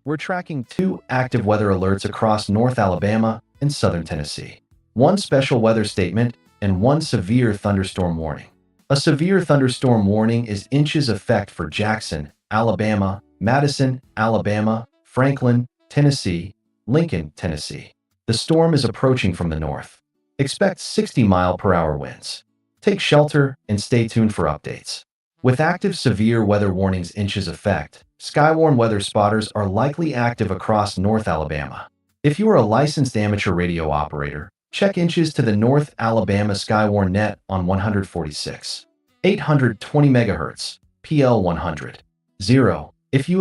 We're tracking 2 active weather alerts across North Alabama and Southern Tennessee. 1 special weather statement and 1 severe thunderstorm warning. A severe thunderstorm warning is inches effect for Jackson, Alabama, Madison, Alabama, Franklin, Tennessee, Lincoln, Tennessee. The storm is approaching from the north. Expect 60-mile-per-hour winds. Take shelter and stay tuned for updates. With active severe weather warnings inches effect, Skywarn weather spotters are likely active across North Alabama. If you are a licensed amateur radio operator, check inches to the North Alabama Skywarn net on 146. 820 MHz, PL 100. 0. If you